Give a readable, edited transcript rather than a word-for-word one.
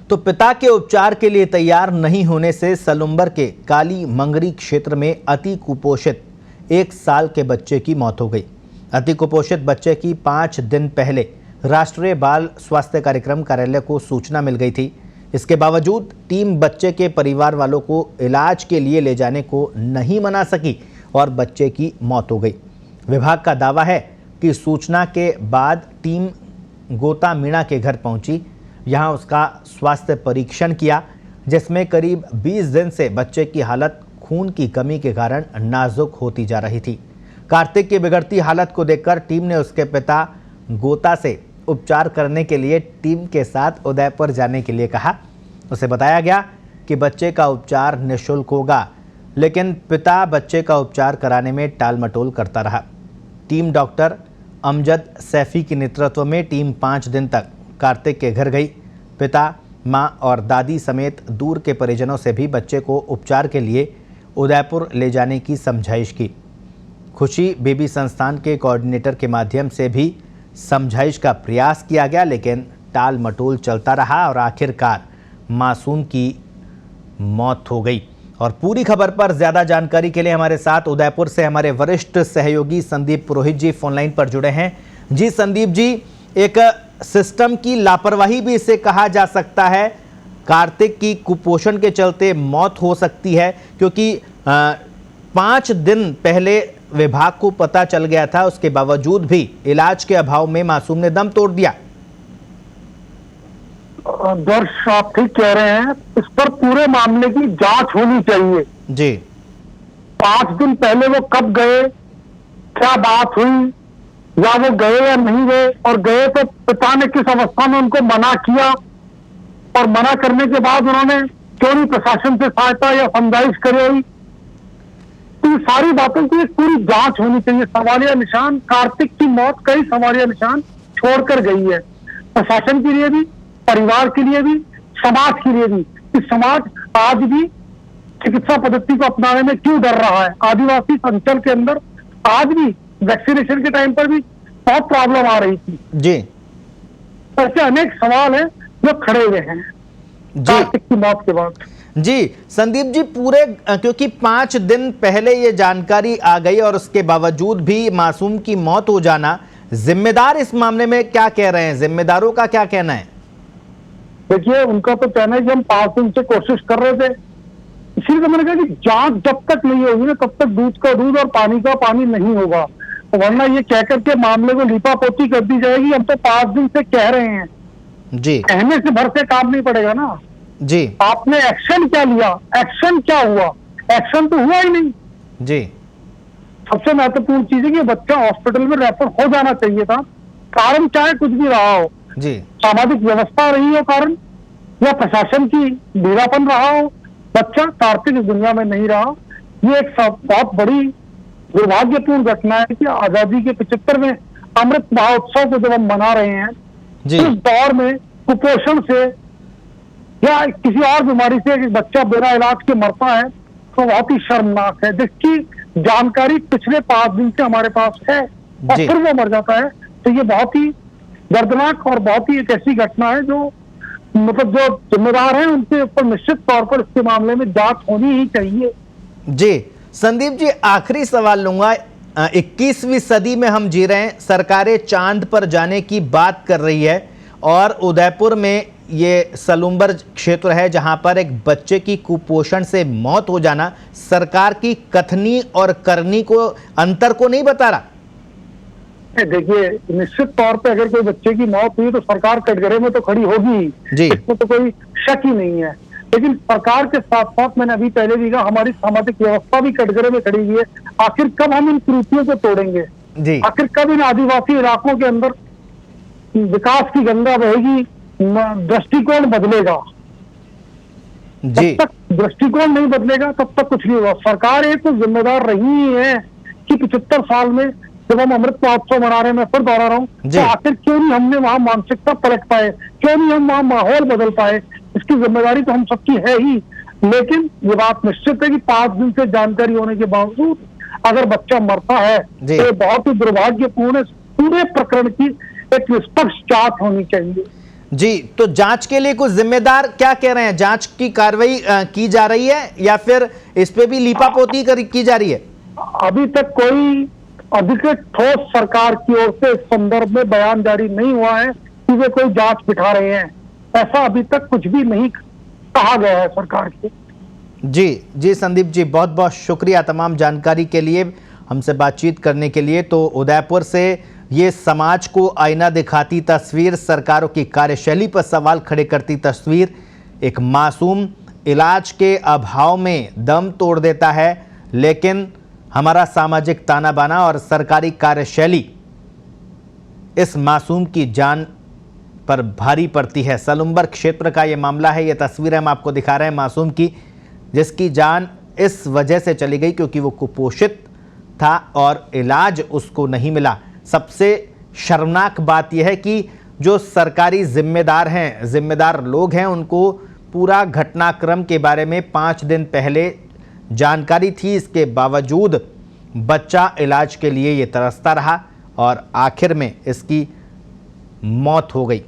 तो पिता के उपचार के लिए तैयार नहीं होने से सलुम्बर के काली मंगरी क्षेत्र में अति कुपोषित 1 साल के बच्चे की मौत हो गई। अति कुपोषित बच्चे की 5 दिन पहले राष्ट्रीय बाल स्वास्थ्य कार्यक्रम कार्यालय को सूचना मिल गई थी। इसके बावजूद टीम बच्चे के परिवार वालों को इलाज के लिए ले जाने को नहीं मना सकी और बच्चे की मौत हो गई। विभाग का दावा है कि सूचना के बाद टीम गोता मीणा के घर पहुंची। यहां उसका स्वास्थ्य परीक्षण किया, जिसमें करीब 20 दिन से बच्चे की हालत खून की कमी के कारण नाजुक होती जा रही थी। कार्तिक की बिगड़ती हालत को देखकर टीम ने उसके पिता गोता से उपचार करने के लिए टीम के साथ उदयपुर जाने के लिए कहा। उसे बताया गया कि बच्चे का उपचार निःशुल्क होगा, लेकिन पिता बच्चे का उपचार कराने में टालमटोल करता रहा। टीम डॉक्टर अमजद सैफी के नेतृत्व में टीम 5 दिन तक कार्तिक के घर गई। पिता, मां और दादी समेत दूर के परिजनों से भी बच्चे को उपचार के लिए उदयपुर ले जाने की समझाइश की। खुशी बेबी संस्थान के कोऑर्डिनेटर के माध्यम से भी समझाइश का प्रयास किया गया, लेकिन टाल मटोल चलता रहा और आखिरकार मासूम की मौत हो गई। और पूरी खबर पर ज्यादा जानकारी के लिए हमारे साथ उदयपुर से हमारे वरिष्ठ सहयोगी संदीप पुरोहित जी फोन लाइन पर जुड़े हैं। जी संदीप जी, एक सिस्टम की लापरवाही भी इसे कहा जा सकता है। कार्तिक की कुपोषण के चलते मौत हो सकती है, क्योंकि 5 दिन पहले विभाग को पता चल गया था, उसके बावजूद भी इलाज के अभाव में मासूम ने दम तोड़ दिया। दर्श, आप ठीक कह रहे हैं। इस पर पूरे मामले की जांच होनी चाहिए जी। 5 दिन पहले वो कब गए, क्या बात हुई, या वो गए या नहीं गए, और गए तो पिता ने किस अवस्था में उनको मना किया, और मना करने के बाद उन्होंने क्यों नहीं प्रशासन से सहायता या समझाइश करी। तो ये सारी बातों की एक पूरी जांच होनी चाहिए। सवालिया निशान कार्तिक की मौत कई सवालिया निशान छोड़कर गई है, प्रशासन के लिए भी, परिवार के लिए भी, समाज के लिए भी। कि समाज आज भी चिकित्सा पद्धति को अपनाने में क्यों डर रहा है। आदिवासी अंचल के अंदर आज भी वैक्सीनेशन के टाइम पर भी बहुत प्रॉब्लम आ रही थी जी। ऐसे अनेक सवाल हैं जो खड़े हुए हैं कार्तिक की मौत के बाद। जी संदीप जी, पूरे क्योंकि 5 दिन पहले ये जानकारी आ गई और उसके बावजूद भी मासूम की मौत हो जाना, जिम्मेदार इस मामले में क्या कह रहे हैं? जिम्मेदारों का क्या कहना है? देखिए, उनका तो कहना है कि हम 5 दिन से कोशिश कर रहे थे। इसीलिए तो मैंने कहा कि जांच जब तक नहीं होगी ना, तब तक दूध का दूध और पानी का पानी नहीं होगा। तो वरना ये कहकर के मामले को लीपापोती कर दी जाएगी। हम तो 5 दिन से कह रहे हैं जी। कहने से भर से काम नहीं पड़ेगा ना जी। आपने एक्शन क्या लिया, एक्शन क्या हुआ? एक्शन तो हुआ ही नहीं जी। सबसे महत्वपूर्ण चीज है कि बच्चा हॉस्पिटल में रेफर हो जाना चाहिए था। कारण चाहे कुछ भी रहा हो जी, सामाजिक व्यवस्था रही हो कारण, या प्रशासन की ढीलापन रहा हो, बच्चा कार्तिक इस दुनिया में नहीं रहा। ये एक बहुत बड़ी दुर्भाग्यपूर्ण घटना है कि आजादी के 75वें अमृत महोत्सव को जब हम मना रहे हैं, इस दौर में कुपोषण से या किसी और बीमारी से एक बच्चा बिना इलाज के मरता है तो बहुत ही शर्मनाक है, जिसकी जानकारी पिछले 5 दिन से हमारे पास है और फिर वो मर जाता है। तो ये बहुत ही दर्दनाक और बहुत ही एक ऐसी घटना है जो मतलब जो जिम्मेदार हैं उनके ऊपर निश्चित तौर पर इसके मामले में जांच होनी ही चाहिए। जी संदीप जी, आखिरी सवाल लूंगा। 21वीं सदी में हम जी रहे हैं, सरकारें चांद पर जाने की बात कर रही है और उदयपुर में ये सलुम्बर क्षेत्र है जहां पर एक बच्चे की कुपोषण से मौत हो जाना सरकार की कथनी और करनी को अंतर को नहीं बता रहा। देखिए, निश्चित तौर पे अगर कोई बच्चे की मौत हुई तो सरकार कटघरे में तो खड़ी होगी, इसमें तो कोई शक ही नहीं है। लेकिन सरकार के साथ साथ मैंने अभी पहले भी कहा, हमारी सामाजिक व्यवस्था भी कटघरे में खड़ी हुई है। आखिर कब हम इन कुरीतियों को तोड़ेंगे? आखिर कब इन आदिवासी इलाकों के अंदर विकास की गंगा बहेगी, दृष्टिकोण बदलेगा? जब तक दृष्टिकोण नहीं बदलेगा तब तक कुछ नहीं होगा। सरकार एक तो जिम्मेदार रही ही है कि 75 साल में जब हम अमृत महोत्सव मना रहे हैं, मैं फिर दोहरा रहा हूँ, तो आखिर क्यों नहीं हमने वहां मानसिकता पलट पाए, क्यों नहीं हम वहां माहौल बदल पाए? इसकी जिम्मेदारी तो हम सबकी है ही। लेकिन ये बात निश्चित है कि 5 दिन से जानकारी होने के बावजूद अगर बच्चा मरता है तो ये बहुत ही दुर्भाग्यपूर्ण है। पूरे प्रकरण की एक निष्पक्ष जांच होनी चाहिए। जी, तो जांच के लिए कुछ जिम्मेदार क्या कह रहे हैं? जांच की कार्रवाई की जा रही है या फिर इस पे भी लीपापोती की जा रही है? अभी तक कोई अधिकृत ठोस सरकार की ओर से इस संदर्भ में बयान जारी नहीं हुआ है कि वे कोई जांच बिठा रहे हैं। ऐसा अभी तक कुछ भी नहीं कहा गया है सरकार से। जी संदीप जी, बहुत बहुत शुक्रिया तमाम जानकारी के लिए, हमसे बातचीत करने के लिए। तो उदयपुर से ये समाज को आईना दिखाती तस्वीर, सरकारों की कार्यशैली पर सवाल खड़े करती तस्वीर, एक मासूम इलाज के अभाव में दम तोड़ देता है, लेकिन हमारा सामाजिक ताना बाना और सरकारी कार्यशैली इस मासूम की जान पर भारी पड़ती है। सलुम्बर क्षेत्र का ये मामला है, ये तस्वीर हम आपको दिखा रहे हैं मासूम की, जिसकी जान इस वजह से चली गई क्योंकि वो कुपोषित था और इलाज उसको नहीं मिला। सबसे शर्मनाक बात यह है कि जो सरकारी जिम्मेदार हैं, जिम्मेदार लोग हैं, उनको पूरा घटनाक्रम के बारे में 5 दिन पहले जानकारी थी। इसके बावजूद बच्चा इलाज के लिए ये तरसता रहा और आखिर में इसकी मौत हो गई।